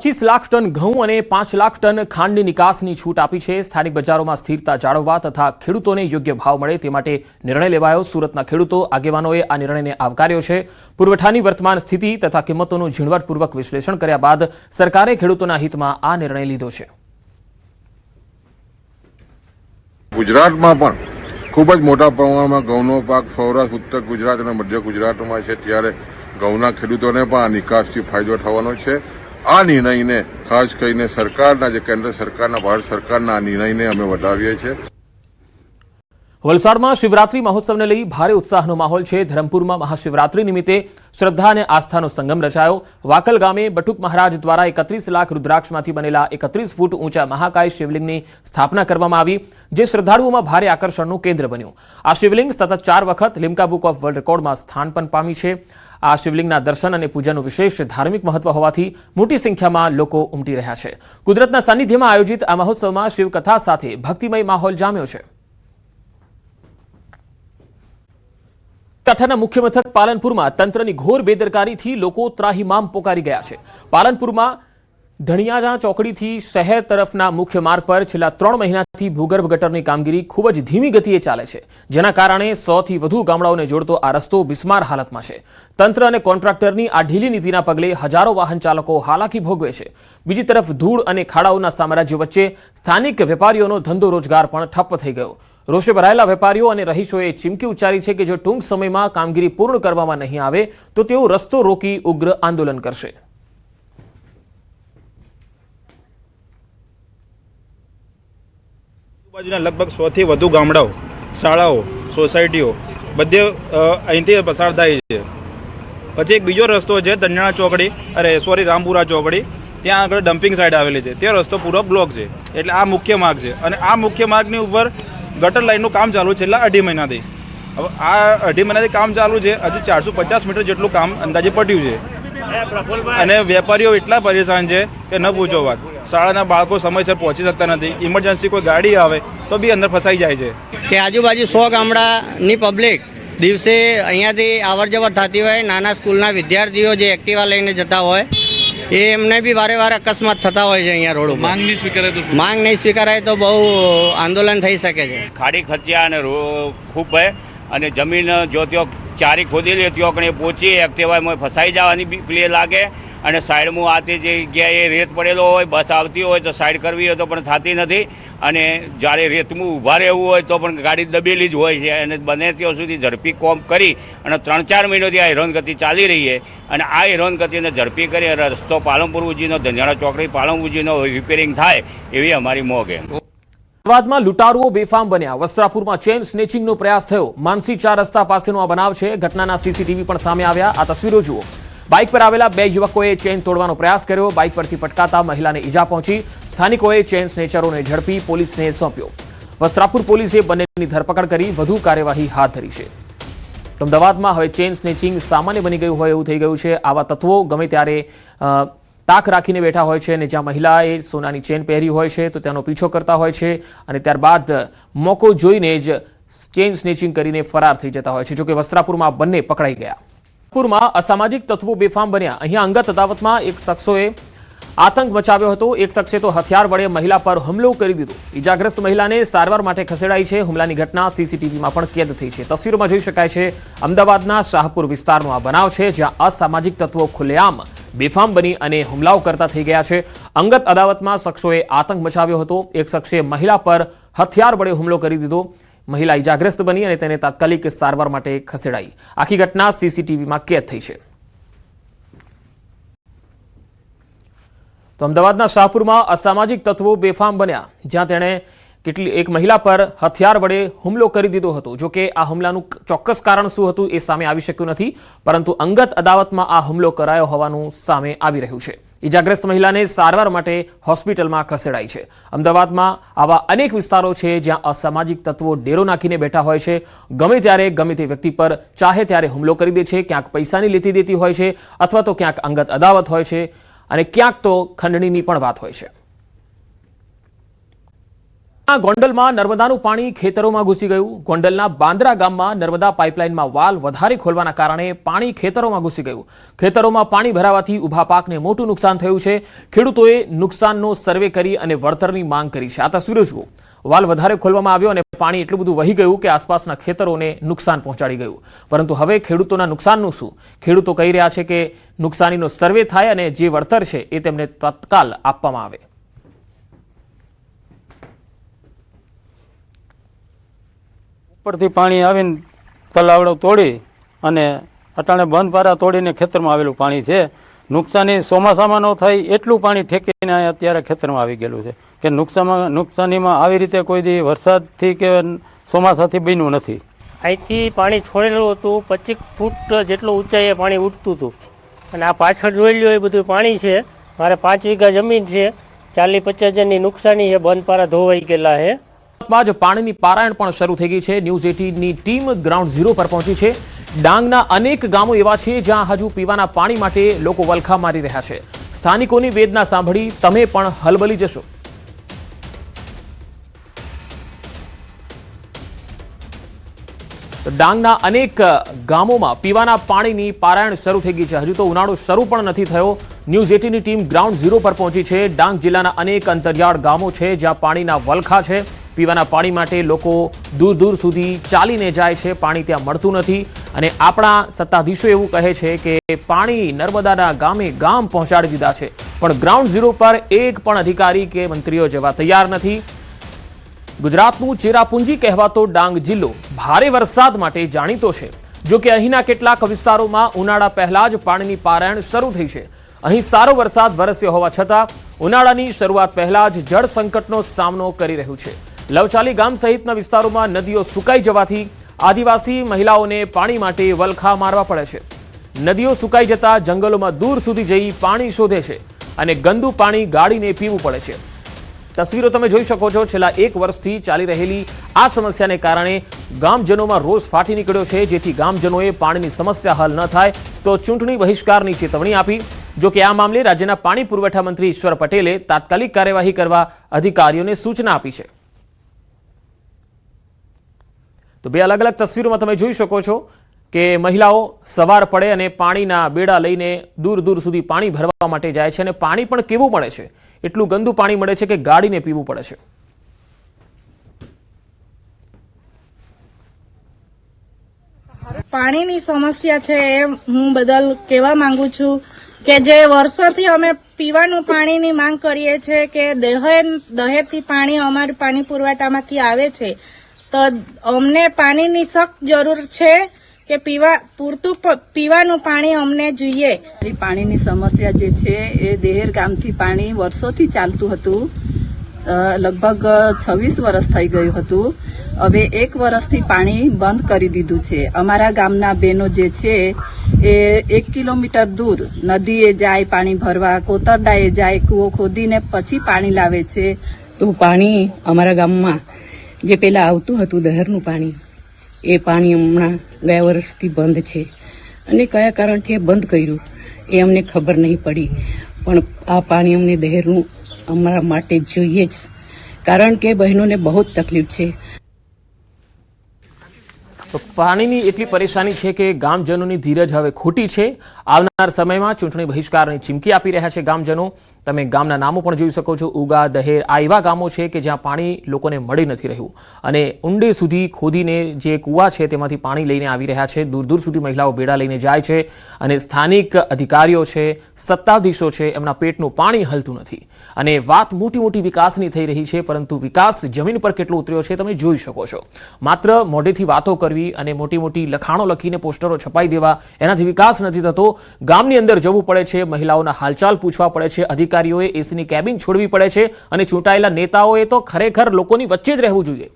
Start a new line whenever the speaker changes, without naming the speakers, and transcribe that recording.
25 lakh ton ઘઉં અને 5 lakh ton ખાંડની નિકાસની છૂટ આપી છે। સ્થાનિક બજારોમાં સ્થિરતા જાળવવા તથા ખેડૂતોને યોગ્ય ભાવ મળે તે માટે નિર્ણય લેવાયો। સુરતના ખેડૂતો આગેવાનોએ આ નિર્ણયને આવકાર્યો છે। પુરવઠાની વર્તમાન સ્થિતિ તથા કિંમતોનું ઝીણવટપૂર્વક વિશ્લેષણ કર્યા બાદ સરકારે ખેડૂતોના હિતમાં આ નિર્ણય લીધો છે।
ગુજરાતમાં પણ ખૂબ જ મોટા પ્રમાણમાં ઘઉંનો પાક સૌરાષ્ટ્ર, ઉત્તર ગુજરાત અને મધ્ય ગુજરાતમાં છે, ત્યારે ઘઉંના ખેડૂતોને પણ આ નિકાસથી ફાયદો થવાનો છે। આ નિર્ણયને ખાસ કરીને સરકારના જે કેન્દ્ર સરકારના ભારત સરકારના આ નિર્ણયને અમે વધાવીએ છીએ।
વલસાડમાં શિવરાત્રી મહોત્સવને લઈ ભારે ઉત્સાહનો માહોલ છે। ધરમપુરમાં મહાશિવરાત્રી નિમિત્તે શ્રદ્ધા અને આસ્થાનો સંગમ રચાયો। વાકલ ગામે બટુક મહારાજ દ્વારા 31 લાખ રુદ્રાક્ષમાંથી બનેલા 31 ફૂટ ઊંચા મહાકાય શિવલિંગની સ્થાપના કરવામાં આવી, જે શ્રદ્ધાળુઓમાં ભારે આકર્ષણનું કેન્દ્ર બન્યું। આ શિવલિંગ સતત 4 વખત લિમ્કા બુક ઓફ વર્લ્ડ રેકોર્ડમાં સ્થાન પણ પામી છે। આ શિવલિંગના દર્શન અને પૂજાનું વિશેષ ધાર્મિક મહત્વ હોવાથી મોટી સંખ્યામાં લોકો ઉમટી રહ્યા છે। કુદરતના સાનિધ્યમાં આયોજિત આ મહોત્સવમાં શિવકથા સાથે ભક્તિમય માહોલ જામ્યો છે। કાંઠાના મુખ્ય મથક પાલનપુરમાં તંત્રની ઘોર બેદરકારીથી લોકો ત્રાહિમામ પોકારી ગયા છે। પાલનપુરમાં ધણિયાજા ચોકડીથી શહેર તરફના મુખ્ય માર્ગ પર છેલ્લા 3 મહિનાથી ભૂગર્ભ ગટરની કામગીરી ખૂબ જ ધીમી ગતિએ ચાલે છે, જેના કારણે 100 થી વધુ ગામડાઓને જોડતો આ રસ્તો બિસ્માર હાલતમાં છે। તંત્ર અને કોન્ટ્રાક્ટરની આ ઢીલી નીતિના પગલે હજારો વાહન ચાલકો હાલાકી ભોગવે છે। બીજી તરફ ધૂળ અને ખાડાઓના સામ્રાજ્ય વચ્ચે સ્થાનિક વેપારીઓનો ધંધો રોજગાર પણ ઠપ્પ થઈ ગયો। રોષે ભરાયેલા વેપારીઓ અને રહીશોએ ચીમકી ઉચ્ચારી છે કે જો ટૂંક સમયમાં કામગીરી પૂર્ણ કરવામાં નહીં આવે તો તેઓ રસ્તો રોકી ઉગ્ર આંદોલન કરશે।
આજુબાજુના લગભગ 100 થી વધુ ગામડાઓ, શાળાઓ, સોસાયટીઓ બધે અહીંથી પસાર થાય છે। પછી એક બીજો રસ્તો છે રામપુરા ચોકડી, ત્યાં આગળ ડમ્પિંગ સાઇડ આવેલી છે, તે રસ્તો પૂરો બ્લોક છે। એટલે આ મુખ્ય માર્ગ છે અને આ મુખ્ય માર્ગની ઉપર ગટર લાઇનનું કામ ચાલુ છે છેલ્લા 2.5 મહિનાથી। હવે આ 2.5 મહિનાથી કામ ચાલુ છે, હજુ 450 મીટર જેટલું કામ અંદાજે પટ્યું છે અને વેપારીઓ એટલા પરેશાન છે કે ન પૂછો વાત। શાળાના બાળકો સમયસર પહોંચી શકતા નથી, ઇમરજન્સી કોઈ ગાડી આવે તો બી અંદર ફસાઈ જાય છે।
કે આજુબાજુ 100 ગામડાની પબ્લિક દિવસે અહીંયાથી આવર જવર થતી હોય, નાના સ્કૂલના વિદ્યાર્થીઓ જે એક્ટિવા લઈને જતા હોય એમને બી વારે અકસ્માત થતા હોય છે। અહીંયા રોડ ઉપર માંગ નહીં સ્વીકારાય તો બહુ આંદોલન થઈ શકે છે।
ખાડી ખચ્યા અને ખૂબ અને જમીન જો ત્યાં ચારી ખોદી લે ત્યાં કણે પહોંચી એક્ટિવામાં ફસાઈ જવાની પ્લે લાગે અને સાઈડમાં આ તે જગ્યાએ રેત પડેલો હોય, બસ આવતી હોય તો સાઈડ કરવી હોય તો પણ થતી નથી અને જ્યારે રેતમાં ઊભા રહેવું હોય તો પણ ગાડી દબેલી જ હોય છે અને બને ત્યાં સુધી ઝડપી કોમ કરી અને 3-4 મહિનાથી આ હેરાનગતિ ચાલી રહી છે અને આ હેરાનગતિને ઝડપી કરી અને રસ્તો પાલનપુર ઉજીનો ધનિયાળા ચોકડી પાલનપુર ઉજીનો રિપેરિંગ થાય એવી અમારી મોગ છે।
અમદાવાદમાં લૂંટારુઓ બેફામ બન્યા। વસ્ત્રાપુરમાં ચેન સ્નેચિંગનો પ્રયાસ થયો। માનસી 4 રસ્તા પાસેનો આ બનાવ છે। ઘટનાના સીસીટીવી પણ સામે આવ્યા। આ તસવીરો જુઓ। બાઇક પર આવેલા 2 યુવકોએ ચેન તોડવાનો પ્રયાસ કર્યો। બાઇક પરથી પટકાતા મહિલાને ઈજા પહોંચી। સ્થાનિકોએ ચેન સ્નેચરોને ઝડપી પોલીસને સોંપ્યો। વસ્ત્રાપુર પોલીસે બંનેની ધરપકડ કરી વધુ કાર્યવાહી હાથ ધરી છે। અમદાવાદમાં હવે ચેન સ્નેચિંગ સામાન્ય બની ગયું હોય એવું થઈ ગયું છે। આવા તત્વો ગમે ત્યારે તાક રાખીને બેઠા હોય છે અને જ્યાં મહિલાએ સોનાની ચેન પહેરી હોય છે તો તેનો પીછો કરતા હોય છે અને ત્યારબાદ મોકો જોઈને જ ચેન સ્નેચિંગ કરીને ફરાર થઈ જતા હોય છે। જોકે વસ્ત્રાપુરમાં બંને પકડાઈ ગયા। વસ્ત્રાપુરમાં અસામાજિક તત્વો બેફામ બન્યા। અહીંયા અંગત અદાવતમાં એક શખ્સોએ આતંક મચાવ્યો હતો। એક શખ્સે તો હથિયાર વડે મહિલા પર હુમલો કરી દીધો। ઈજાગ્રસ્ત મહિલાને સારવાર માટે ખસેડાઈ છે। હુમલાની ઘટના સીસીટીવીમાં પણ કેદ થઈ છે। તસવીરોમાં જોઈ શકાય છે અમદાવાદના શાહપુર વિસ્તારનો આ બનાવ છે, જ્યાં અસામાજિક તત્વો ખુલ્લેઆમ બેફામ બની અને હુમલાઓ કરતા થઈ ગયા છે। અંગત અદાવતમાં શખ્સોએ આતંક મચાવ્યો હતો। એક શખ્સે મહિલા પર હથિયાર વડે હુમલો કરી દીધો। મહિલા ઈજાગ્રસ્ત બની અને તેને તાત્કાલિક સારવાર માટે ખસેડાઈ। આખી ઘટના સીસીટીવીમાં કેદ થઈ છે। તો અમદાવાદના શાહપુરમાં અસામાજિક તત્વો બેફામ બન્યા, જ્યાં તેણે એક મહિલા પર હથિયાર વડે હુમલો કરી દીધો હતો। જોકે આ હુમલાનું ચોક્કસ કારણ શું હતું એ સામે આવી શક્યું નથી, પરંતુ અંગત અદાવતમાં આ હુમલો કરાયો હોવાનું સામે આવી રહ્યું છે। ઈજાગ્રસ્ત મહિલાને સારવાર માટે હોસ્પિટલમાં ખસેડાઈ છે। અમદાવાદમાં આવા અનેક વિસ્તારો છે જ્યાં અસામાજિક તત્વો ડેરો નાખીને બેઠા હોય છે। ગમે ત્યારે ગમે તે વ્યક્તિ પર ચાહે ત્યારે હુમલો કરી દે છે। ક્યાંક પૈસાની લેતી દેતી હોય છે અથવા તો ક્યાંક અંગત અદાવત હોય છે અને ક્યાંક તો ખંડણીની પણ વાત હોય છે। ગોંડલમાં નર્મદાનું પાણી ખેતરોમાં ઘૂસી ગયું. ગોંડલના બાંદ્રા ગામમાં નર્મદા પાઇપલાઇનમાં વાલ વધારે ખોલવાના કારણે પાણી ખેતરોમાં ઘૂસી ગયું. ખેતરોમાં પાણી ભરાવાથી ઊભા પાકને મોટું નુકસાન થયું છે. ખેડૂતોએ નુકસાનનો સર્વે કરી અને વળતરની માંગ કરી છે. આ તસવીરો જુઓ. વાલ વધારે ખોલવામાં આવ્યો અને પાણી એટલું બધું વહી ગયું કે આસપાસના ખેતરોને નુકસાન પહોંચાડી ગયું. પરંતુ હવે ખેડૂતોના નુકસાનનું શું? ખેડૂતો કહી રહ્યા છે કે નુકસાનીનો સર્વે થાય અને જે વળતર છે એ તેમને તત્કાલ આપવામાં આવે.
ઉપરથી પાણી આવીને તલાવડો તોડી અને અટાણે બંધ પારા તોડીને ખેતરમાં આવેલું પાણી છે. નુકસાની ચોમાસામાં ન થાય એટલું પાણી ઠેકીને અત્યારે ખેતરમાં આવી ગયેલું છે કે નુકસાનીમાં આવી રીતે કોઈ દી વરસાદથી કે ચોમાસાથી બન્યું નથી.
અહીંથી પાણી છોડેલું હતું, 25 ફૂટ જેટલું ઊંચાઈએ પાણી ઉઠતું હતું અને આ પાછળ જોઈ લ્યો એ બધું પાણી છે. મારે 5 વીઘા જમીન છે, 40-50 હજારની નુકસાની છે, બંધ પારા ધોવાઈ ગયેલા છે.
માં જ પાણીની પારાયણ પણ શરૂ થઈ ગઈ છે. ન્યૂઝ 18ની ટીમ ગ્રાઉન્ડ ઝીરો પર પહોંચી છે. ડાંગના અનેક ગામો એવા છે જ્યાં હજુ પીવાના પાણી માટે લોકો વલખા મારી રહ્યા છે. સ્થાનિકોની વેદના સાંભળી તમે પણ હલબલી જશો. ડાંગના અનેક ગામોમાં પીવાના પાણીની પારાયણ શરૂ થઈ ગઈ છે. હજુ તો ઉનાળો શરૂ પણ નથી થયો. ન્યૂઝ 18ની ટીમ ગ્રાઉન્ડ ઝીરો પર પહોંચી છે. ડાંગ જિલ્લાના અનેક અંતરિયાળ ગામો છે જ્યાં પાણીના વલખા છે. પીવાના પાણી માટે લોકો દૂર દૂર સુધી ચાલીને જાય છે. પાણી ત્યાં મળતું નથી અને આપણા સત્તાધીશો એવું કહે છે કે પાણી નર્મદાના ગામે ગામ પહોંચાડી દીધા છે. પણ ગ્રાઉન્ડ ઝીરો પર એક પણ અધિકારી કે મંત્રીઓ જવા તૈયાર નથી. ગુજરાતનું ચેરાપુંજી કહેવાતો ડાંગ જિલ્લો ભારે વરસાદ માટે જાણીતો છે. જો કે અહીંના કેટલાક વિસ્તારોમાં ઉનાળા પહેલા જ પાણીની પારાયણ શરૂ થઈ છે. અહીં સારો વરસાદ વરસ્યો હોવા છતાં ઉનાળાની શરૂઆત પહેલા જ જળ સંકટનો સામનો કરી રહ્યું છે. લવચાલી ગામ સહિતના વિસ્તારોમાં નદીઓ સુકાઈ જવાથી આદિવાસી મહિલાઓને પાણી માટે વલખા મારવા પડે છે. નદીઓ સુકાઈ જતા જંગલોમાં દૂર સુધી જઈ પાણી શોધે છે અને ગંદુ પાણી ગાળીને પીવું પડે છે. તસવીરો તમે જોઈ શકો છો. છેલ્લા 1 વર્ષથી ચાલી રહેલી આ સમસ્યાને કારણે ગામજનોમાં રોષ ફાટી નીકળ્યો છે. જેથી ગામજનોએ પાણીની સમસ્યા હલ ન થાય તો ચૂંટણી બહિષ્કારની ચેતવણી આપી. જો કે આ મામલે રાજ્યના પાણી પુરવઠા મંત્રી ઈશ્વર પટેલે તાત્કાલિક કાર્યવાહી કરવા અધિકારીઓને સૂચના આપી છે. તો બે અલગ અલગ તસવીરોમાં તમે જોઈ શકો છો કે મહિલાઓ સવાર પડે અને પાણીના બેડા લઈને દૂર દૂર સુધી પાણી ભરવા માટે જાય છે અને પાણી પણ કેવું મળે છે, એટલું ગંદુ પાણી મળે છે કે ગાળીને પીવું પડે છે.
પાણીની સમસ્યા છે એ હું બદલ કહેવા માંગુ છું કે જે વર્ષોથી અમે પીવાનું પાણીની માંગ કરીએ છીએ કે દહેરથી પાણી અમારી પાણી પુરવઠામાંથી આવે છે, તો અમને પાણીની સખ્ત જરૂર છે કે પૂરતું પીવાનું પાણી અમને જોઈએ.
પાણીની સમસ્યા જે છે એ દેહેર ગામથી પાણી વર્ષોથી ચાલતું હતું. લગભગ 26 વર્ષ થઈ ગયું હતું. હવે 1 વર્ષથી પાણી બંધ કરી દીધું છે. અમારા ગામના બહેનો જે છે એ 1 કિલોમીટર દૂર નદીએ જાય પાણી ભરવા, કોતરડાએ જાય, કૂવો ખોદીને પછી પાણી લાવે છે.
તો પાણી અમારા ગામમાં જે પેલા આવતું હતું દહેરનું પાણી, એ પાણી હમણાં ગયા વર્ષથી બંધ છે અને કયા કારણથી બંધ કર્યું એ અમને ખબર નહીં પડી. પણ આ પાણી અમને દહેરનું અમારા માટે જોઈએ જ, કારણ કે બહેનોને બહુ જ તકલીફ છે.
તો પાણીની એટલી પરેશાની છે કે ગામજનોની ધીરજ હવે ખોટી છે. આવનાર સમયમાં ચૂંટણી બહિષ્કારની ચીમકી આપી રહ્યા છે ગામજનો. તમે ગામના નામો પણ જોઈ શકો છો. ઉગા, દહેર, આ એવા ગામો છે કે જ્યાં પાણી લોકોને મળી નથી રહ્યું અને ઊંડે સુધી ખોદીને જે કૂવા છે તેમાંથી પાણી લઈને આવી રહ્યા છે. દૂર દૂર સુધી મહિલાઓ બેડા લઈને જાય છે અને સ્થાનિક અધિકારીઓ છે, સત્તાધીશો છે, એમના પેટનું પાણી હલતું નથી. અને વાત મોટી મોટી વિકાસની થઈ રહી છે, પરંતુ વિકાસ જમીન પર કેટલો ઉતર્યો છે તમે જોઈ શકો છો. માત્ર મોઢેથી વાતો કરવી અને મોટી મોટી લખાણો લખીને પોસ્ટરો છપાઈ દેવા, એનાથી વિકાસ નથી થતો. ગામની અંદર જવું પડે છે, મહિલાઓના હાલચાલ પૂછવા પડે છે, અધિકારીઓએ એસીની કેબિન છોડવી પડે છે અને ચૂંટાયેલા નેતાઓએ તો ખરેખર લોકોની વચ્ચે જ રહેવું જોઈએ.